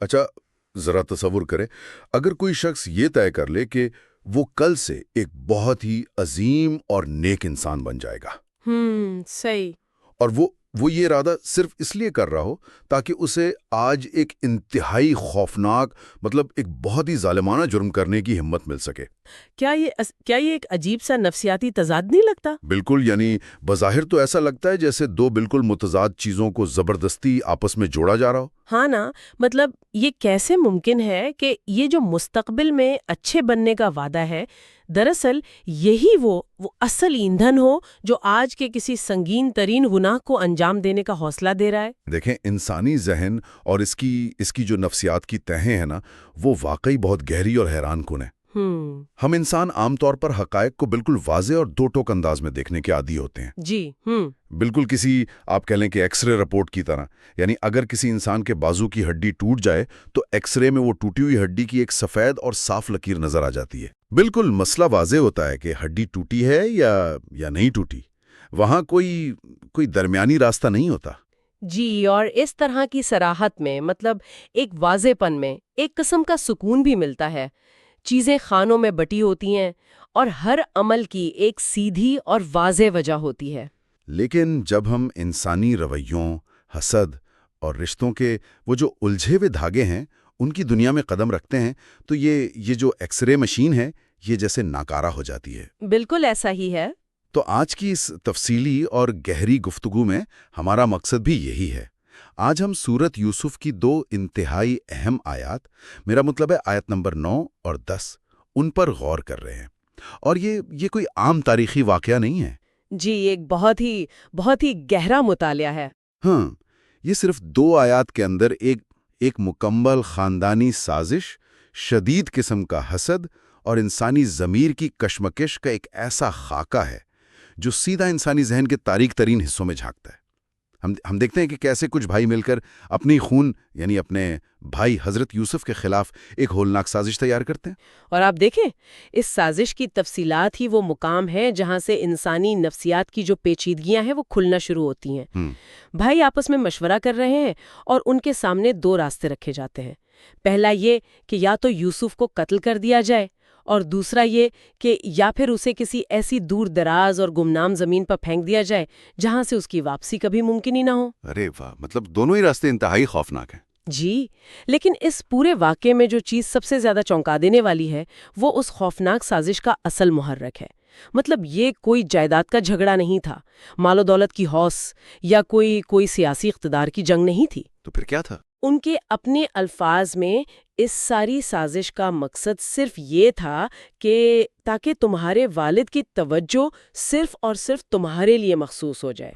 اچھا، ذرا تصور کریں، اگر کوئی شخص یہ طے کر لے کہ وہ کل سے ایک بہت ہی عظیم اور نیک انسان بن جائے گا، صحیح۔ اور وہ یہ ارادہ صرف اس لیے کر رہا ہو تاکہ اسے آج ایک انتہائی خوفناک، مطلب ایک بہت ہی ظالمانہ جرم کرنے کی ہمت مل سکے۔ کیا یہ ایک عجیب سا نفسیاتی تضاد نہیں لگتا؟ بالکل، یعنی بظاہر تو ایسا لگتا ہے جیسے دو بالکل متضاد چیزوں کو زبردستی آپس میں جوڑا جا رہا ہو۔ ہاں نا، مطلب یہ کیسے ممکن ہے کہ یہ جو مستقبل میں اچھے بننے کا وعدہ ہے، دراصل یہی وہ اصل ایندھن ہو جو آج کے کسی سنگین ترین گناہ کو انجام دینے کا حوصلہ دے رہا ہے؟ دیکھیں، انسانی ذہن اور اس کی جو نفسیات کی تہیں ہیں نا، وہ واقعی بہت گہری اور حیران کن ہے۔ ہم انسان عام طور پر حقائق کو بالکل واضح اور دو ٹوک انداز میں دیکھنے کے عادی ہوتے ہیں۔ جی بالکل کسی، آپ کہہ لیں کہ ایکس رے رپورٹ کی طرح، یعنی اگر کسی انسان کے بازو کی ہڈی ٹوٹ جائے تو ایکس رے میں وہ ٹوٹی ہوئی ہڈی کی ایک سفید اور صاف لکیر نظر آ جاتی ہے۔ بالکل مسئلہ واضح ہوتا ہے کہ ہڈی ٹوٹی ہے یا نہیں ٹوٹی، وہاں کوئی درمیانی راستہ نہیں ہوتا۔ جی، اور اس طرح کی صراحت میں، مطلب ایک واضح پن میں، ایک قسم کا سکون بھی ملتا ہے۔ چیزیں خانوں میں بٹی ہوتی ہیں اور ہر عمل کی ایک سیدھی اور واضح وجہ ہوتی ہے۔ لیکن جب ہم انسانی رویوں، حسد اور رشتوں کے وہ جو الجھے ہوئے دھاگے ہیں ان کی دنیا میں قدم رکھتے ہیں تو یہ جو ایکس رے مشین ہے یہ جیسے ناکارہ ہو جاتی ہے۔ بالکل ایسا ہی ہے۔ تو آج کی اس تفصیلی اور گہری گفتگو میں ہمارا مقصد بھی یہی ہے۔ آج ہم سورت یوسف کی دو انتہائی اہم آیات، میرا مطلب ہے آیت نمبر 9 اور 10، ان پر غور کر رہے ہیں۔ اور یہ کوئی عام تاریخی واقعہ نہیں ہے۔ جی، ایک بہت ہی گہرا مطالعہ ہے۔ ہاں، یہ صرف دو آیات کے اندر ایک مکمل خاندانی سازش، شدید قسم کا حسد اور انسانی ضمیر کی کشمکش کا ایک ایسا خاکہ ہے جو سیدھا انسانی ذہن کے تاریک ترین حصوں میں جھانکتا ہے۔ ہم دیکھتے ہیں کہ کیسے کچھ بھائی مل کر اپنی خون، یعنی اپنے بھائی حضرت یوسف کے خلاف ایک ہولناک سازش تیار کرتے ہیں۔ اور آپ دیکھیں، اس سازش کی تفصیلات ہی وہ مقام ہے جہاں سے انسانی نفسیات کی جو پیچیدگیاں ہیں وہ کھلنا شروع ہوتی ہیں۔ بھائی آپس میں مشورہ کر رہے ہیں اور ان کے سامنے دو راستے رکھے جاتے ہیں۔ پہلا یہ کہ یا تو یوسف کو قتل کر دیا جائے، اور دوسرا یہ کہ یا پھر اسے کسی ایسی دور دراز اور گمنام زمین پر پھینک دیا جائے جہاں سے اس کی واپسی کبھی ممکن ہی نہ ہو۔ ارے واہ، مطلب دونوں ہی راستے انتہائی خوفناک ہیں۔ جی، لیکن اس پورے واقعے میں جو چیز سب سے زیادہ چونکا دینے والی ہے وہ اس خوفناک سازش کا اصل محرک ہے۔ مطلب یہ کوئی جائیداد کا جھگڑا نہیں تھا، مال و دولت کی ہوس یا کوئی سیاسی اقتدار کی جنگ نہیں تھی۔ تو پھر کیا تھا؟ ان کے اپنے الفاظ میں اس ساری سازش کا مقصد صرف یہ تھا کہ تاکہ تمہارے والد کی توجہ صرف اور صرف تمہارے لیے مخصوص ہو جائے۔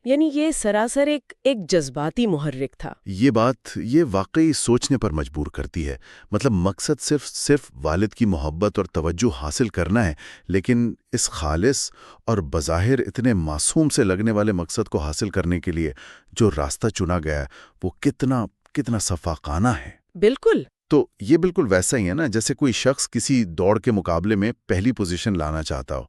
یعنی یہ سراسر ایک جذباتی محرک تھا۔ یہ واقعی سوچنے پر مجبور کرتی ہے۔ مطلب مقصد صرف والد کی محبت اور توجہ حاصل کرنا ہے، لیکن اس خالص اور بظاہر اتنے معصوم سے لگنے والے مقصد کو حاصل کرنے کے لیے جو راستہ چنا گیا ہے وہ کتنا صفاقانہ ہے۔ بالکل۔ تو یہ بالکل ویسا ہی ہے نا جیسے کوئی شخص کسی دوڑ کے مقابلے میں پہلی پوزیشن لانا چاہتا ہو۔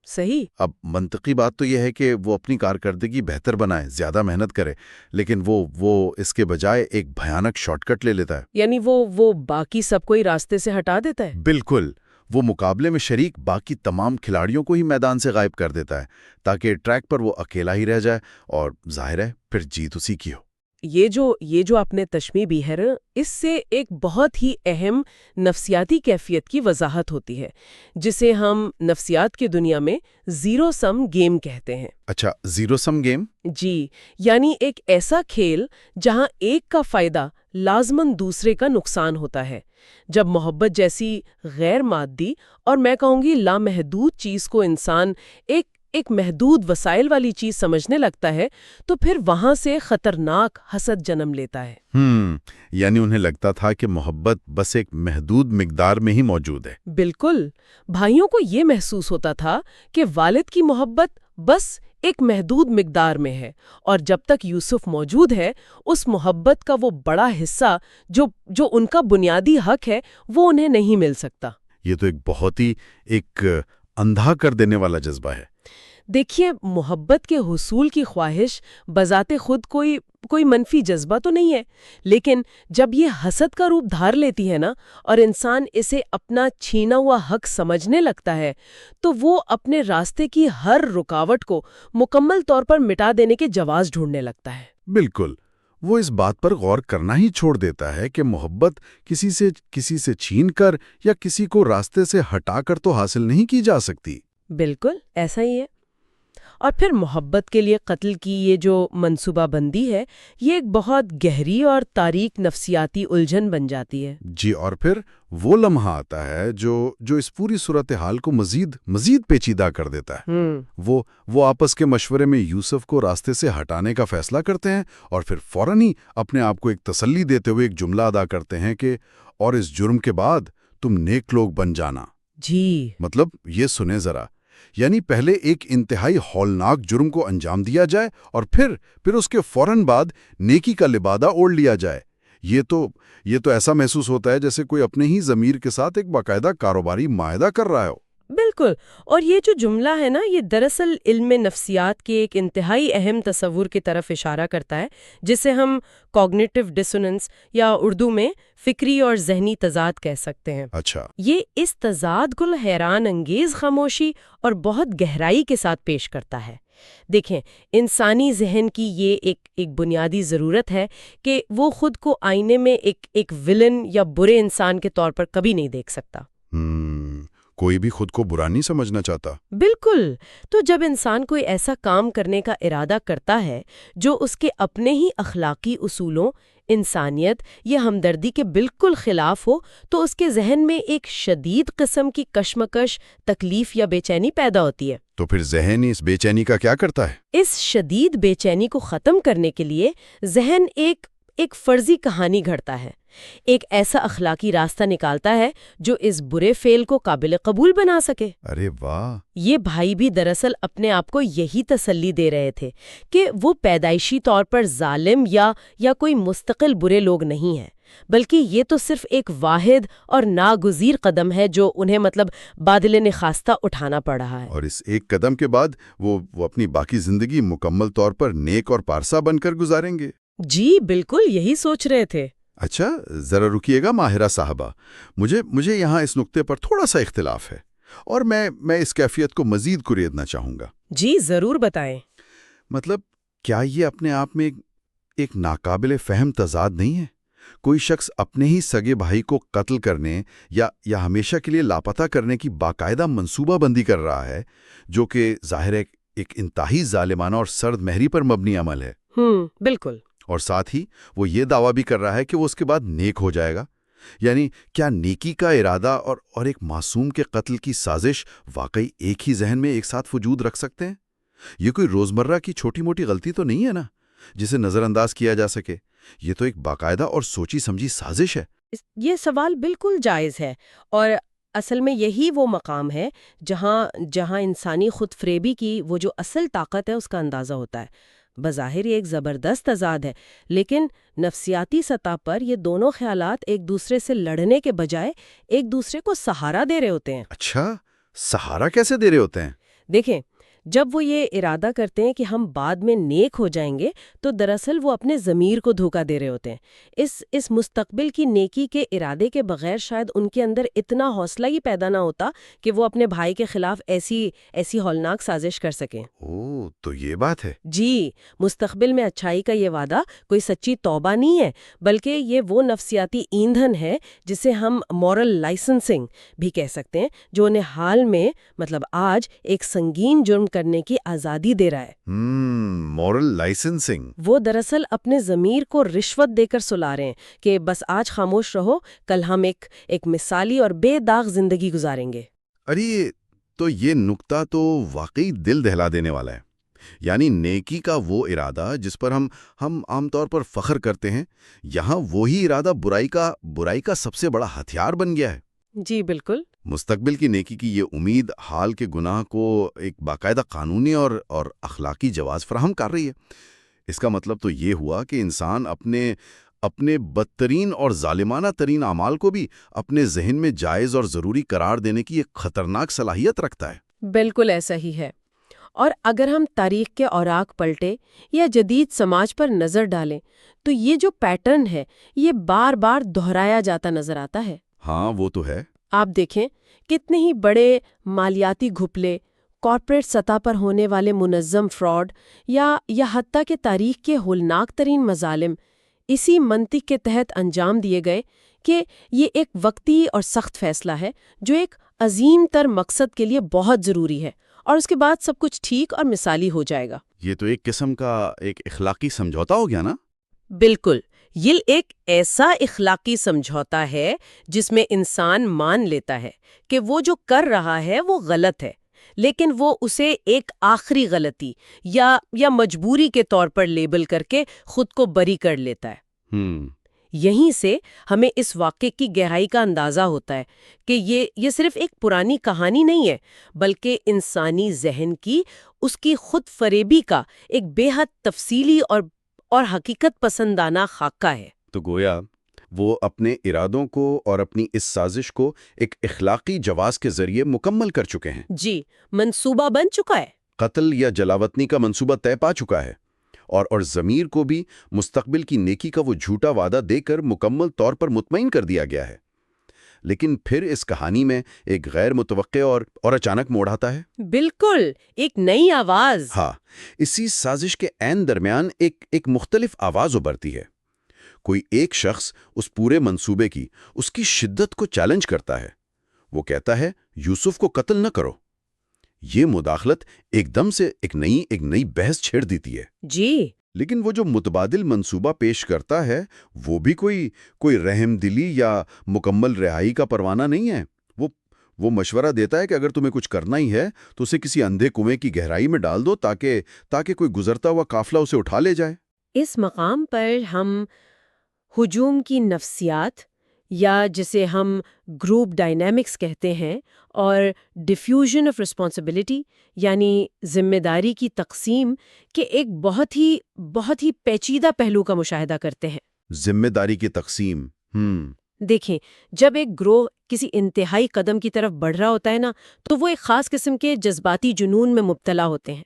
صحیح۔ اب منطقی بات تو یہ ہے کہ وہ اپنی کارکردگی بہتر بنائے، زیادہ محنت کرے، لیکن وہ اس کے بجائے ایک بھیانک شارٹ کٹ لے لیتا ہے۔ یعنی وہ باقی سب کو ہی راستے سے ہٹا دیتا ہے۔ بالکل، وہ مقابلے میں شریک باقی تمام کھلاڑیوں کو ہی میدان سے غائب کر دیتا ہے تاکہ ٹریک پر وہ اکیلا ہی رہ جائے، اور ظاہر ہے پھر جیت اسی کی ہو۔ یہ جو آپ نے تشمیح بھی ہے، اس سے ایک بہت ہی اہم نفسیاتی کیفیت کی وضاحت ہوتی ہے جسے ہم نفسیات کی دنیا میں زیرو سم گیم کہتے ہیں۔ اچھا، زیرو سم گیم؟ جی، یعنی ایک ایسا کھیل جہاں ایک کا فائدہ لازماً دوسرے کا نقصان ہوتا ہے۔ جب محبت جیسی غیر مادی اور میں کہوں گی لامحدود چیز کو انسان ایک محدود وسائل والی چیز سمجھنے لگتا ہے تو پھر وہاں سے خطرناک حسد جنم لیتا ہے۔ یعنی انہیں لگتا تھا کہ محبت بس ایک محدود مقدار میں ہی موجود ہے۔ بالکل، بھائیوں کو یہ محسوس ہوتا تھا کہ والد کی محبت بس ایک محدود مقدار میں ہے، اور جب تک یوسف موجود ہے اس محبت کا وہ بڑا حصہ جو ان کا بنیادی حق ہے وہ انہیں نہیں مل سکتا۔ یہ تو ایک بہت ہی اندھا کر دینے والا جذبہ ہے۔ دیکھیے، محبت کے حصول کی خواہش بذات خود کوئی منفی جذبہ تو نہیں ہے، لیکن جب یہ حسد کا روپ دھار لیتی ہے نا اور انسان اسے اپنا چھینا ہوا حق سمجھنے لگتا ہے تو وہ اپنے راستے کی ہر رکاوٹ کو مکمل طور پر مٹا دینے کے جواز ڈھونڈنے لگتا ہے۔ بالکل، وہ اس بات پر غور کرنا ہی چھوڑ دیتا ہے کہ محبت کسی سے چھین کر یا کسی کو راستے سے ہٹا کر تو حاصل نہیں کی جا سکتی۔ بالکل ایسا ہی ہے۔ اور پھر محبت کے لیے قتل کی یہ جو منصوبہ بندی ہے، یہ ایک بہت گہری اور تاریک نفسیاتی الجھن بن جاتی ہے۔ جی، اور پھر وہ لمحہ آتا ہے جو اس پوری صورتحال کو مزید پیچیدہ کر دیتا ہے۔ وہ آپس کے مشورے میں یوسف کو راستے سے ہٹانے کا فیصلہ کرتے ہیں اور پھر فوراً ہی اپنے آپ کو ایک تسلی دیتے ہوئے ایک جملہ ادا کرتے ہیں کہ اور اس جرم کے بعد تم نیک لوگ بن جانا۔ جی مطلب یہ سنیں ذرا، یعنی پہلے ایک انتہائی ہولناک جرم کو انجام دیا جائے اور پھر اس کے فوراً بعد نیکی کا لبادہ اوڑھ لیا جائے۔ یہ تو ایسا محسوس ہوتا ہے جیسے کوئی اپنے ہی ضمیر کے ساتھ ایک باقاعدہ کاروباری معاہدہ کر رہا ہو۔ بالکل، اور یہ جو جملہ ہے نا، یہ دراصل علم نفسیات کے ایک انتہائی اہم تصور کی طرف اشارہ کرتا ہے، جسے ہم کوگنیٹو ڈسوننس یا اردو میں فکری اور ذہنی تضاد کہہ سکتے ہیں۔ اچھا، یہ اس تضاد کو حیران انگیز خاموشی اور بہت گہرائی کے ساتھ پیش کرتا ہے۔ دیکھیں، انسانی ذہن کی یہ ایک بنیادی ضرورت ہے کہ وہ خود کو آئینے میں ایک ولن یا برے انسان کے طور پر کبھی نہیں دیکھ سکتا۔ کوئی بھی خود کو برا نہیں سمجھنا چاہتا۔ بالکل، تو جب انسان کوئی ایسا کام کرنے کا ارادہ کرتا ہے جو اس کے اپنے ہی اخلاقی اصولوں، انسانیت یا ہمدردی کے بالکل خلاف ہو، تو اس کے ذہن میں ایک شدید قسم کی کشمکش، تکلیف یا بے چینی پیدا ہوتی ہے۔ تو پھر ذہن اس بے چینی کا کیا کرتا ہے؟ اس شدید بے چینی کو ختم کرنے کے لیے ذہن ایک فرضی کہانی گھڑتا ہے، ایک ایسا اخلاقی راستہ نکالتا ہے جو اس برے فعل کو قابل قبول بنا سکے۔ ارے واہ! یہ بھائی بھی دراصل اپنے آپ کو یہی تسلی دے رہے تھے کہ وہ پیدائشی طور پر ظالم یا کوئی مستقل برے لوگ نہیں ہیں، بلکہ یہ تو صرف ایک واحد اور ناگزیر قدم ہے جو انہیں بادل نخواستہ اٹھانا پڑ رہا ہے۔ اور اس ایک قدم کے بعد وہ اپنی باقی زندگی مکمل طور پر نیک اور پارسا بن کر گزاریں گے۔ جی بالکل یہی سوچ رہے تھے۔ اچھا، ذرا رکیے گا ماہرہ صاحبہ، مجھے یہاں اس نقطے پر تھوڑا سا اختلاف ہے اور میں اس کیفیت کو مزید کریدنا چاہوں گا۔ جی ضرور بتائیں۔ مطلب کیا یہ اپنے آپ میں ایک ناقابل فہم تضاد نہیں ہے؟ کوئی شخص اپنے ہی سگے بھائی کو قتل کرنے یا ہمیشہ کے لیے لاپتہ کرنے کی باقاعدہ منصوبہ بندی کر رہا ہے، جو کہ ظاہر ہے ایک انتہائی ظالمانہ اور سرد مہری پر مبنی عمل ہے۔ بالکل۔ اور ساتھ ہی وہ یہ دعویٰ بھی کر رہا ہے کہ وہ اس کے بعد نیک ہو جائے گا۔ یعنی کیا نیکی کا ارادہ اور ایک معصوم کے قتل کی سازش واقعی ایک ہی ذہن میں ایک ساتھ وجود رکھ سکتے ہیں؟ یہ کوئی روزمرہ کی چھوٹی موٹی غلطی تو نہیں ہے نا جسے نظر انداز کیا جا سکے؟ یہ تو ایک باقاعدہ اور سوچی سمجھی سازش ہے۔ یہ سوال بالکل جائز ہے، اور اصل میں یہی وہ مقام ہے جہاں انسانی خود فریبی کی وہ جو اصل طاقت ہے اس کا اندازہ ہوتا ہے۔ بظاہر یہ ایک زبردست تضاد ہے، لیکن نفسیاتی سطح پر یہ دونوں خیالات ایک دوسرے سے لڑنے کے بجائے ایک دوسرے کو سہارا دے رہے ہوتے ہیں۔ اچھا، سہارا کیسے دے رہے ہوتے ہیں؟ دیکھیں، جب وہ یہ ارادہ کرتے ہیں کہ ہم بعد میں نیک ہو جائیں گے، تو دراصل وہ اپنے ضمیر کو دھوکہ دے رہے ہوتے ہیں۔ اس مستقبل کی نیکی کے ارادے کے بغیر شاید ان کے اندر اتنا حوصلہ ہی پیدا نہ ہوتا کہ وہ اپنے بھائی کے خلاف ایسی ہولناک سازش کر سکیں۔ اوہ، تو یہ بات ہے۔ جی، مستقبل میں اچھائی کا یہ وعدہ کوئی سچی توبہ نہیں ہے، بلکہ یہ وہ نفسیاتی ایندھن ہے جسے ہم مورل لائسنسنگ بھی کہہ سکتے ہیں، جو انہیں حال میں آج ایک سنگین جرم کرنے کی آزادی دے رہا ہے۔ Moral licensing. وہ دراصل اپنے ضمیر کو رشوت دے کر سلا رہے ہیں کہ بس آج خاموش رہو، کل ہم ایک مثالی اور بے داغ زندگی گزاریں گے۔ ارے، تو یہ نکتہ تو واقعی دل دہلا دینے والا ہے۔ یعنی نیکی کا وہ ارادہ جس پر ہم عام طور پر فخر کرتے ہیں، یہاں وہی ارادہ برائی کا سب سے بڑا ہتھیار بن گیا ہے۔ جی بالکل۔ مستقبل کی نیکی کی یہ امید حال کے گناہ کو ایک باقاعدہ قانونی اور اخلاقی جواز فراہم کر رہی ہے۔ اس کا مطلب تو یہ ہوا کہ انسان اپنے بدترین اور ظالمانہ ترین اعمال کو بھی اپنے ذہن میں جائز اور ضروری قرار دینے کی ایک خطرناک صلاحیت رکھتا ہے۔ بالکل ایسا ہی ہے، اور اگر ہم تاریخ کے اوراق پلٹے یا جدید سماج پر نظر ڈالیں تو یہ جو پیٹرن ہے یہ بار بار دہرایا جاتا نظر آتا ہے۔ ہاں وہ تو ہے۔ آپ دیکھیں کتنے ہی بڑے مالیاتی گھپلے، کارپوریٹ سطح پر ہونے والے منظم فراڈ یا حتیٰ کہ تاریخ کے ہولناک ترین مظالم اسی منطق کے تحت انجام دیے گئے کہ یہ ایک وقتی اور سخت فیصلہ ہے جو ایک عظیم تر مقصد کے لیے بہت ضروری ہے، اور اس کے بعد سب کچھ ٹھیک اور مثالی ہو جائے گا۔ یہ تو ایک قسم کا ایک اخلاقی سمجھوتا ہو گیا نا؟ بالکل، یہ ایک ایسا اخلاقی سمجھوتا ہے جس میں انسان مان لیتا ہے کہ وہ جو کر رہا ہے وہ غلط ہے، لیکن وہ اسے ایک آخری غلطی یا مجبوری کے طور پر لیبل کر کے خود کو بری کر لیتا ہے۔ یہیں سے ہمیں اس واقعے کی گہرائی کا اندازہ ہوتا ہے کہ یہ صرف ایک پرانی کہانی نہیں ہے، بلکہ انسانی ذہن کی اس کی خود فریبی کا ایک بے حد تفصیلی اور حقیقت پسندانہ خاکہ ہے۔ تو گویا وہ اپنے ارادوں کو اور اپنی اس سازش کو ایک اخلاقی جواز کے ذریعے مکمل کر چکے ہیں۔ جی، منصوبہ بن چکا ہے، قتل یا جلاوطنی کا منصوبہ طے پا چکا ہے، اور ضمیر کو بھی مستقبل کی نیکی کا وہ جھوٹا وعدہ دے کر مکمل طور پر مطمئن کر دیا گیا ہے۔ لیکن پھر اس کہانی میں ایک غیر متوقع اور اچانک موڑ آتا ہے۔ بالکل، ایک نئی آواز۔ ہاں، اسی سازش کے عین درمیان ایک مختلف آواز ابھرتی ہے۔ کوئی ایک شخص اس پورے منصوبے کی، اس کی شدت کو چیلنج کرتا ہے۔ وہ کہتا ہے یوسف کو قتل نہ کرو۔ یہ مداخلت ایک دم سے ایک نئی بحث چھیڑ دیتی ہے۔ جی، لیکن وہ جو متبادل منصوبہ پیش کرتا ہے وہ بھی کوئی رحم دلی یا مکمل رہائی کا پروانہ نہیں ہے۔ وہ مشورہ دیتا ہے کہ اگر تمہیں کچھ کرنا ہی ہے تو اسے کسی اندھے کنویں کی گہرائی میں ڈال دو تاکہ کوئی گزرتا ہوا قافلہ اسے اٹھا لے جائے۔ اس مقام پر ہم ہجوم کی نفسیات، یا جسے ہم گروپ ڈائنامکس کہتے ہیں، اور ڈیفیوژن آف رسپانسبلٹی یعنی ذمہ داری کی تقسیم کے ایک بہت ہی پیچیدہ پہلو کا مشاہدہ کرتے ہیں۔ ذمہ داری کی تقسیم۔ دیکھیں، جب ایک گروہ کسی انتہائی قدم کی طرف بڑھ رہا ہوتا ہے نا، تو وہ ایک خاص قسم کے جذباتی جنون میں مبتلا ہوتے ہیں۔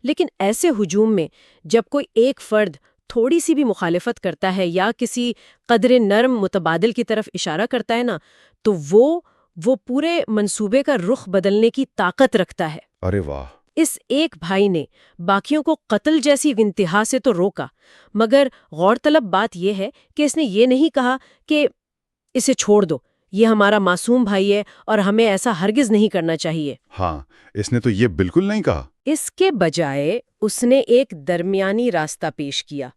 لیکن ایسے ہجوم میں جب کوئی ایک فرد تھوڑی سی بھی مخالفت کرتا ہے یا کسی قدر نرم متبادل کی طرف اشارہ کرتا ہے نا، تو وہ پورے منصوبے کا رخ بدلنے کی طاقت رکھتا ہے۔ ارے واہ! اس ایک بھائی نے باقیوں کو قتل جیسی انتہا سے تو روکا، مگر غور طلب بات یہ ہے کہ اس نے یہ نہیں کہا کہ اسے چھوڑ دو، یہ ہمارا معصوم بھائی ہے اور ہمیں ایسا ہرگز نہیں کرنا چاہیے۔ ہاں، اس نے تو یہ بالکل نہیں کہا۔ اس کے بجائے اس نے ایک درمیانی راستہ پیش کیا،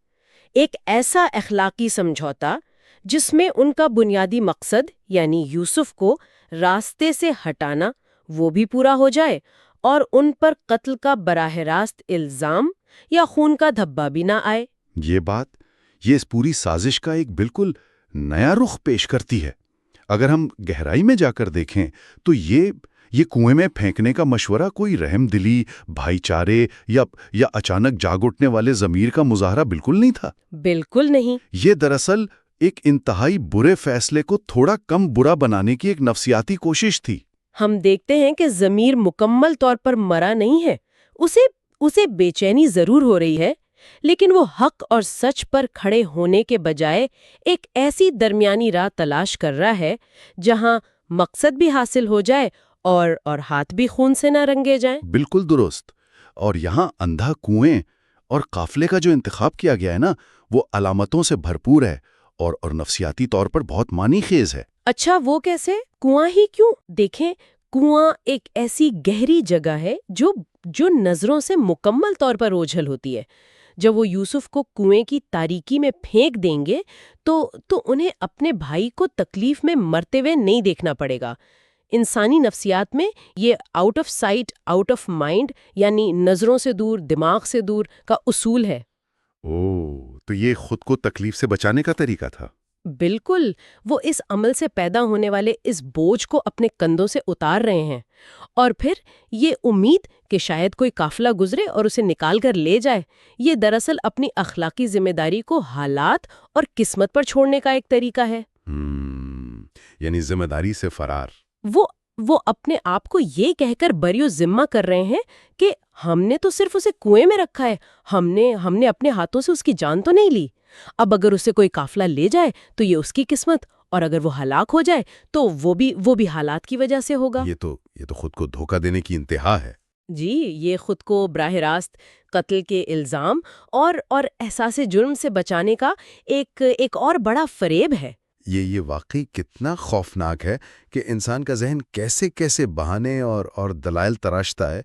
ایک ایسا اخلاقی سمجھوتا جس میں ان کا بنیادی مقصد یعنی یوسف کو راستے سے ہٹانا وہ بھی پورا ہو جائے، اور ان پر قتل کا براہ راست الزام یا خون کا دھبا بھی نہ آئے۔ یہ اس پوری سازش کا ایک بالکل نیا رخ پیش کرتی ہے۔ اگر ہم گہرائی میں جا کر دیکھیں تو یہ کنویں میں پھینکنے کا مشورہ کوئی رحم دلی، بھائی چارے یا اچانک جاگ اٹھنے والے ضمیر کا مظاہرہ بالکل نہیں تھا۔ بالکل نہیں۔ یہ دراصل ایک انتہائی برے فیصلے کو تھوڑا کم برا بنانے کی ایک نفسیاتی کوشش تھی۔ ہم دیکھتے ہیں کہ ضمیر مکمل طور پر مرا نہیں ہے، اسے بے چینی ضرور ہو رہی ہے، لیکن وہ حق اور سچ پر کھڑے ہونے کے بجائے ایک ایسی درمیانی راہ تلاش کر رہا ہے جہاں مقصد بھی حاصل ہو جائے اور ہاتھ بھی خون سے نہ رنگے جائیں۔ بالکل درست۔ اور یہاں اندھا کنویں اور قافلے کا جو انتخاب کیا گیا ہے نا، وہ علامتوں سے بھرپور ہے اور نفسیاتی طور پر بہت معنی خیز ہے۔ اچھا، وہ کیسے؟ کنواں ہی کیوں؟ دیکھیں، کنواں ایک ایسی گہری جگہ ہے جو نظروں سے مکمل طور پر اوجھل ہوتی ہے۔ جب وہ یوسف کو کنویں کی تاریکی میں پھینک دیں گے تو انہیں اپنے بھائی کو تکلیف میں مرتے ہوئے نہیں دیکھنا پڑے گا۔ انسانی نفسیات میں یہ out of sight out of mind یعنی نظروں سے دور دماغ سے دور کا اصول ہے۔ تو یہ خود کو تکلیف سے بچانے کا طریقہ تھا۔ بالکل، وہ اس عمل سے پیدا ہونے والے اس بوجھ کو اپنے کندھوں سے اتار رہے ہیں، اور پھر یہ امید کہ شاید کوئی قافلہ گزرے اور اسے نکال کر لے جائے، یہ دراصل اپنی اخلاقی ذمہ داری کو حالات اور قسمت پر چھوڑنے کا ایک طریقہ ہے۔ یعنی ذمہ داری سے فرار۔ وہ اپنے آپ کو یہ کہہ کر بری و ذمہ کر رہے ہیں کہ ہم نے تو صرف اسے کنویں میں رکھا ہے، ہم نے اپنے ہاتھوں سے اس کی جان تو نہیں لی۔ اب اگر اسے کوئی قافلہ لے جائے تو یہ اس کی قسمت، اور اگر وہ ہلاک ہو جائے تو وہ بھی حالات کی وجہ سے ہوگا۔ یہ تو خود کو دھوکہ دینے کی انتہا ہے۔ جی، یہ خود کو براہ راست قتل کے الزام اور احساس جرم سے بچانے کا ایک اور بڑا فریب ہے۔ یہ واقعی کتنا خوفناک ہے کہ انسان کا ذہن کیسے کیسے بہانے اور دلائل تراشتا ہے۔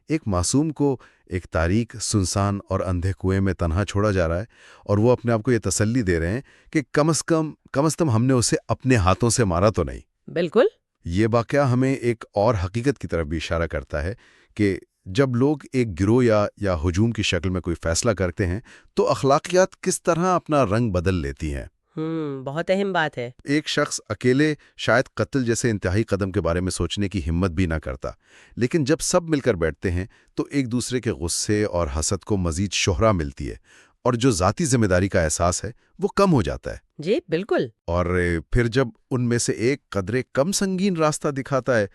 ایک معصوم کو ایک تاریک، سنسان اور اندھے کنویں میں تنہا چھوڑا جا رہا ہے، اور وہ اپنے آپ کو یہ تسلی دے رہے ہیں کہ کم از کم ہم نے اسے اپنے ہاتھوں سے مارا تو نہیں۔ بالکل۔ یہ واقعہ ہمیں ایک اور حقیقت کی طرف بھی اشارہ کرتا ہے کہ جب لوگ ایک گروہ یا ہجوم کی شکل میں کوئی فیصلہ کرتے ہیں تو اخلاقیات کس طرح اپنا رنگ بدل لیتی ہیں۔ بہت اہم بات ہے۔ ایک شخص اکیلے شاید قتل جیسے انتہائی قدم کے بارے میں سوچنے کی ہمت بھی نہ کرتا، لیکن جب سب مل کر بیٹھتے ہیں تو ایک دوسرے کے غصے اور حسد کو مزید شہرہ ملتی ہے، اور جو ذاتی ذمہ داری کا احساس ہے وہ کم ہو جاتا ہے۔ جی بالکل۔ اور پھر جب ان میں سے ایک قدرے کم سنگین راستہ دکھاتا ہے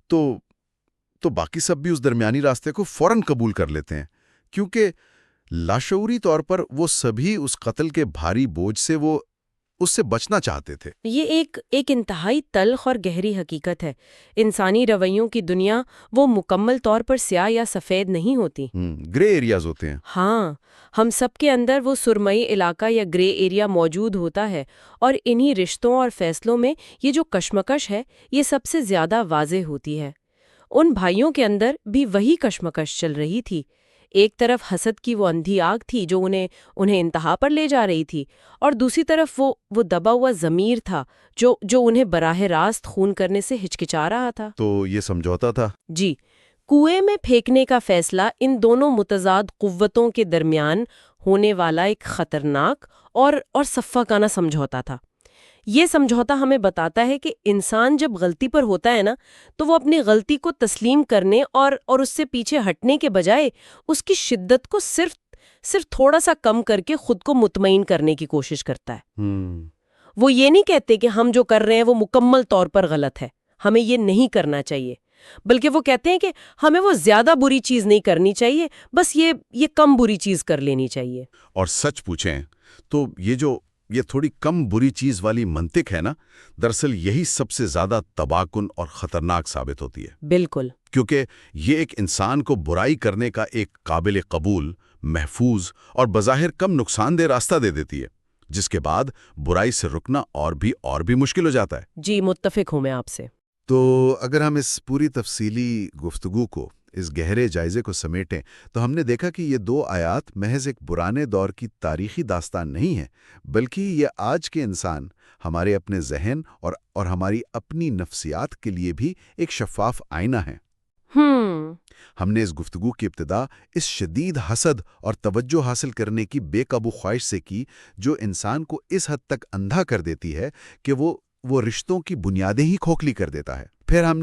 تو باقی سب بھی اس درمیانی راستے کو فوراً قبول کر لیتے ہیں، کیونکہ لاشعوری طور پر وہ سبھی اس قتل کے بھاری بوجھ سے اس سے بچنا چاہتے تھے۔ یہ ایک انتہائی تلخ اور گہری حقیقت ہے۔ انسانی رویوں کی دنیا وہ مکمل طور پر سیاہ یا سفید نہیں ہوتی۔ گرے ایریاز ہوتے ہیں۔ ہاں، ہم سب کے اندر وہ سرمئی علاقہ یا گرے ایریا موجود ہوتا ہے، اور انہی رشتوں اور فیصلوں میں یہ جو کشمکش ہے یہ سب سے زیادہ واضح ہوتی ہے۔ ان بھائیوں کے اندر بھی وہی کشمکش چل رہی تھی۔ ایک طرف حسد کی وہ اندھی آگ تھی جو انہیں انتہا پر لے جا رہی تھی، اور دوسری طرف وہ دبا ہوا ضمیر تھا جو انہیں براہ راست خون کرنے سے ہچکچا رہا تھا۔ تو یہ سمجھوتا تھا؟ جی، کنویں میں پھینکنے کا فیصلہ ان دونوں متضاد قوتوں کے درمیان ہونے والا ایک خطرناک اور صفاقانہ سمجھوتا تھا۔ یہ سمجھوتا ہمیں بتاتا ہے کہ انسان جب غلطی پر ہوتا ہے نا، تو وہ اپنی غلطی کو تسلیم کرنے اور اس سے پیچھے ہٹنے کے بجائے اس کی شدت کو صرف تھوڑا سا کم کر کے خود کو مطمئن کرنے کی کوشش کرتا ہے۔ وہ یہ نہیں کہتے کہ ہم جو کر رہے ہیں وہ مکمل طور پر غلط ہے، ہمیں یہ نہیں کرنا چاہیے، بلکہ وہ کہتے ہیں کہ ہمیں وہ زیادہ بری چیز نہیں کرنی چاہیے، بس یہ کم بری چیز کر لینی چاہیے۔ اور سچ پوچھیں تو یہ تھوڑی کم بری چیز والی منطق ہے نا، دراصل یہی سب سے زیادہ تباہ کن اور خطرناک ثابت ہوتی ہے۔ بالکل۔ کیونکہ یہ ایک انسان کو برائی کرنے کا ایک قابل قبول، محفوظ اور بظاہر کم نقصان دہ راستہ دے دیتی ہے، جس کے بعد برائی سے رکنا اور بھی مشکل ہو جاتا ہے۔ جی، متفق ہوں میں آپ سے۔ تو اگر ہم اس پوری تفصیلی گفتگو کو، اس گہرے جائزے کو سمیٹیں تو ہم نے دیکھا کہ یہ دو آیات محض ایک پرانے دور کی تاریخی داستان نہیں ہے، بلکہ یہ آج کے انسان، ہمارے اپنے ذہن اور ہماری اپنی نفسیات کے لیے بھی ایک شفاف آئینہ ہے۔ ہم نے اس گفتگو کی ابتدا اس شدید حسد اور توجہ حاصل کرنے کی بے قابو خواہش سے کی جو انسان کو اس حد تک اندھا کر دیتی ہے کہ وہ رشتوں کی بنیادیں ہی کھوکھلی کر دیتا ہے۔ پھر ہم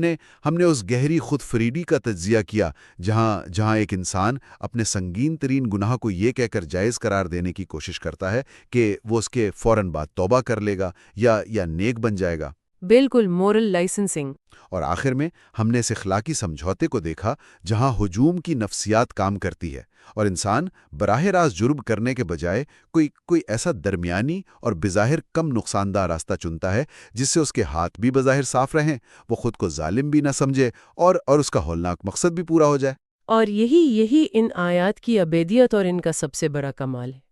نے اس گہری خود فریبی کا تجزیہ کیا جہاں ایک انسان اپنے سنگین ترین گناہ کو یہ کہہ کر جائز قرار دینے کی کوشش کرتا ہے کہ وہ اس کے فوراً بعد توبہ کر لے گا یا نیک بن جائے گا۔ بالکل، مورل لائسنسنگ۔ اور آخر میں ہم نے اس اخلاقی سمجھوتے کو دیکھا جہاں ہجوم کی نفسیات کام کرتی ہے اور انسان براہ راست جرم کرنے کے بجائے کوئی ایسا درمیانی اور بظاہر کم نقصان دہ راستہ چنتا ہے جس سے اس کے ہاتھ بھی بظاہر صاف رہیں، وہ خود کو ظالم بھی نہ سمجھے اور اس کا ہولناک مقصد بھی پورا ہو جائے۔ اور یہی ان آیات کی ابیدیت اور ان کا سب سے بڑا کمال ہے۔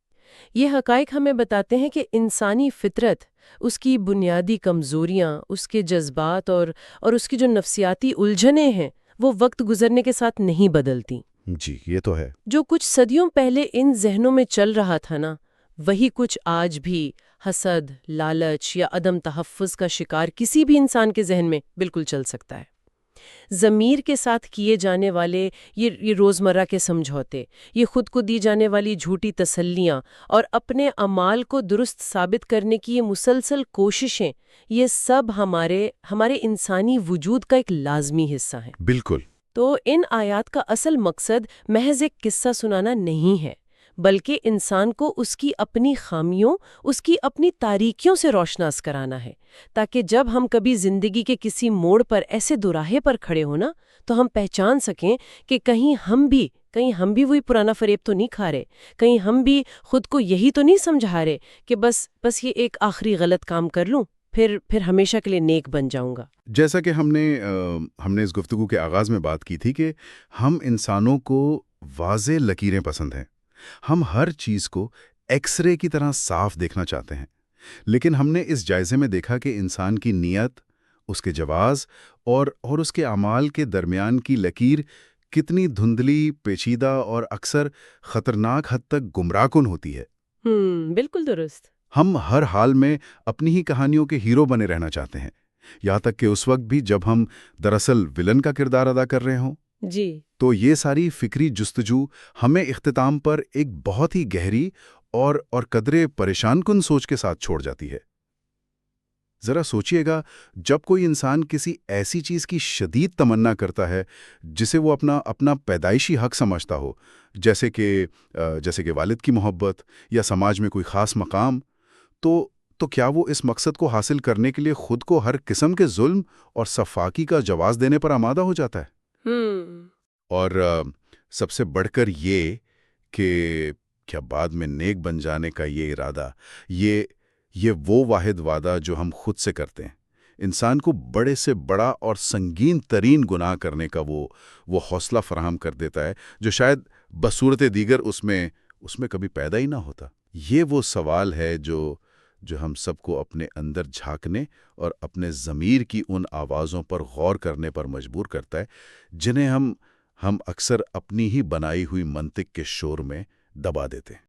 یہ حقائق ہمیں بتاتے ہیں کہ انسانی فطرت، اس کی بنیادی کمزوریاں، اس کے جذبات اور اس کی جو نفسیاتی الجھنیں ہیں وہ وقت گزرنے کے ساتھ نہیں بدلتی۔ جی، یہ تو ہے۔ جو کچھ صدیوں پہلے ان ذہنوں میں چل رہا تھا نا، وہی کچھ آج بھی حسد، لالچ یا عدم تحفظ کا شکار کسی بھی انسان کے ذہن میں بالکل چل سکتا ہے۔ ضمیر کے ساتھ کیے جانے والے یہ روزمرہ کے سمجھوتے، یہ خود کو دی جانے والی جھوٹی تسلیاں اور اپنے اعمال کو درست ثابت کرنے کی یہ مسلسل کوششیں، یہ سب ہمارے انسانی وجود کا ایک لازمی حصہ ہیں۔ بالکل۔ تو ان آیات کا اصل مقصد محض ایک قصہ سنانا نہیں ہے، بلکہ انسان کو اس کی اپنی خامیوں، اس کی اپنی تاریکیوں سے روشناس کرانا ہے، تاکہ جب ہم کبھی زندگی کے کسی موڑ پر ایسے دوراہے پر کھڑے ہونا تو ہم پہچان سکیں کہ کہیں ہم بھی کہیں ہم بھی وہی پرانا فریب تو نہیں کھا رہے، کہیں ہم بھی خود کو یہی تو نہیں سمجھا رہے کہ بس یہ ایک آخری غلط کام کر لوں پھر ہمیشہ کے لیے نیک بن جاؤں گا۔ جیسا کہ ہم نے اس گفتگو کے آغاز میں بات کی تھی کہ ہم انسانوں کو واضح لکیریں پسند ہیں، ہم ہر چیز کو ایکس رے کی طرح صاف دیکھنا چاہتے ہیں، لیکن ہم نے اس جائزے میں دیکھا کہ انسان کی نیت، اس کے جواز اور اس کے اعمال کے درمیان کی لکیر کتنی دھندلی، پیچیدہ اور اکثر خطرناک حد تک گمراہ کن ہوتی ہے۔ بالکل درست۔ ہم ہر حال میں اپنی ہی کہانیوں کے ہیرو بنے رہنا چاہتے ہیں، یہاں تک کہ اس وقت بھی جب ہم دراصل ولن کا کردار ادا کر رہے ہوں۔ جی۔ تو یہ ساری فکری جستجو ہمیں اختتام پر ایک بہت ہی گہری اور قدرے پریشان کن سوچ کے ساتھ چھوڑ جاتی ہے۔ ذرا سوچئے گا، جب کوئی انسان کسی ایسی چیز کی شدید تمنا کرتا ہے جسے وہ اپنا پیدائشی حق سمجھتا ہو، جیسے کہ والد کی محبت یا سماج میں کوئی خاص مقام، تو کیا وہ اس مقصد کو حاصل کرنے کے لیے خود کو ہر قسم کے ظلم اور سفاکی کا جواز دینے پر آمادہ ہو جاتا ہے؟ اور سب سے بڑھ کر یہ کہ کیا بعد میں نیک بن جانے کا یہ ارادہ، یہ وہ واحد وعدہ جو ہم خود سے کرتے ہیں، انسان کو بڑے سے بڑا اور سنگین ترین گناہ کرنے کا وہ حوصلہ فراہم کر دیتا ہے جو شاید بصورت دیگر اس میں کبھی پیدا ہی نہ ہوتا۔ یہ وہ سوال ہے جو ہم سب کو اپنے اندر جھانکنے اور اپنے ضمیر کی ان آوازوں پر غور کرنے پر مجبور کرتا ہے جنہیں ہم اکثر اپنی ہی بنائی ہوئی منطق کے شور میں دبا دیتے ہیں۔